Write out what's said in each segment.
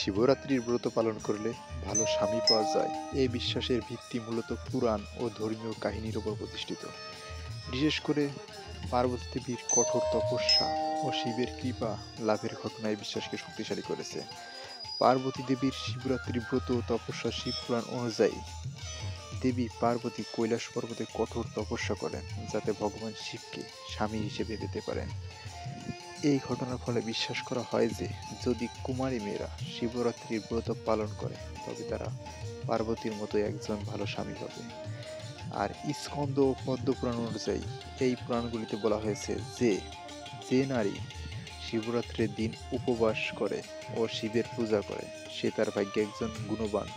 শিবরাত্রির ব্রত পালন করলে ভালো স্বামী পাওয়া যায়, এই বিশ্বাসের ভিত্তি মূলত পুরাণ ও ধর্মীয় কাহিনীর উপর প্রতিষ্ঠিত। বিশেষ করে পার্বতী দেবীর কঠোর তপস্যা ও শিবের কৃপা লাভের ঘটনা এই বিশ্বাসকে শক্তিশালী করেছে। পার্বতী দেবীর শিবরাত্রি ব্রত ও তপস্যা শিব পুরাণ অনুযায়ী দেবী পার্বতী কৈলাস পর্বতে কঠোর তপস্যা করেন যাতে ভগবান শিবকে স্বামী হিসেবে পেতে পারেন। এই ঘটনার ফলে বিশ্বাস করা হয় যে যদি কুমারী মেয়েরা শিবরাত্রির ব্রত পালন করে তবে তারা পার্বতীর মতো একজন ভালো স্বামী পাবে। আর স্কন্দ ও পদ্ম পুরাণ অনুযায়ী এই পুরাণগুলিতে বলা হয়েছে যে যে নারী শিবরাত্রির দিন উপবাস করে ও শিবের পূজা করে সে তার ভাগ্যে একজন গুণবান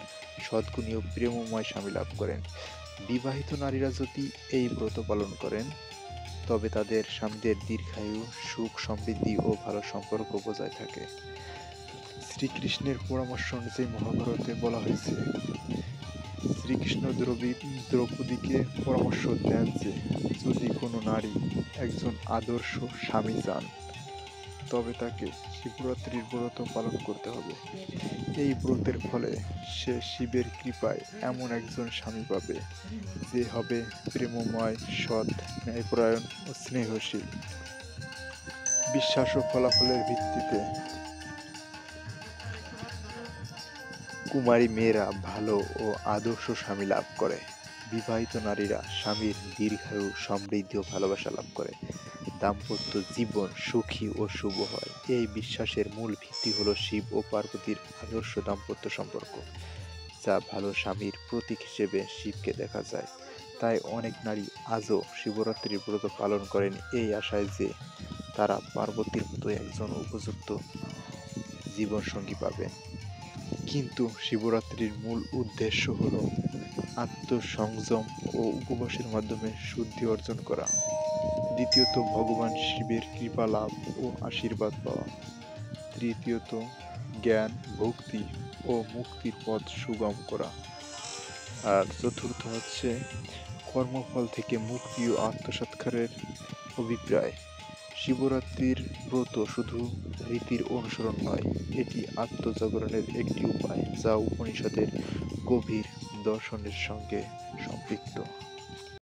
সদ্গুণী ও প্রেমময় স্বামী লাভ করেন। বিবাহিত নারীরা যদি এই ব্রত পালন করেন তবে তাদের স্বামীদের দীর্ঘায়ু, সুখ সমৃদ্ধি ও ভালো সম্পর্ক বজায় থাকে। শ্রীকৃষ্ণের পরামর্শ অনুযায়ী মহাভারতে বলা হয়েছে, শ্রীকৃষ্ণ দ্রৌপদীকে পরামর্শ দেন যে যদি কোনো নারী একজন আদর্শ স্বামী চান তবে তাকে শিবরাত্রির ব্রত পালন করতে হবে। এই ব্রতের ফলে সে শিবের কৃপায় এমন একজন স্বামী পাবে যে হবে প্রেমময়, সৎ, ন্যায়পরায়ণ ও স্নেহশীল। বিশ্বাস ও ফলাফলের ভিত্তিতে কুমারী মেয়েরা ভালো ও আদর্শ স্বামী লাভ করে। বিবাহিত নারীরা স্বামীর দীর্ঘায়ু, সমৃদ্ধি ও ভালোবাসা লাভ করে। দাম্পত্য জীবন সুখী ও শুভ হয়। এই বিশ্বাসের মূল ভিত্তি হলো শিব ও পার্বতীর আদর্শ দাম্পত্য সম্পর্ক, যা ভালো স্বামীর প্রতীক হিসেবে শিবকে দেখা যায়। তাই অনেক নারী আজও শিবরাত্রির ব্রত পালন করেন এই আশায় যে তারা পার্বতীর মতো একজন উপযুক্ত জীবনসঙ্গী পাবেন। কিন্তু শিবরাত্রির মূল উদ্দেশ্য হল আত্মসংযম ও উপবাসের মাধ্যমে শুদ্ধি অর্জন করা। দ্বিতীয়ত ভগবান শিবের কৃপা লাভ ও আশীর্বাদ পাওয়া। তৃতীয়ত জ্ঞান, ভক্তি ও মুক্তির পথ সুগম করা। আর চতুর্থ হচ্ছে কর্মফল থেকে মুক্তি ও আত্মসাৎকারের অভিপ্রায়। শিবরাত্রির ব্রত শুধু রীতির অনুসরণ নয়, এটি আত্মজাগরণের একটি উপায় যা উপনিষদের গভীর দর্শনের সঙ্গে সম্পৃক্ত।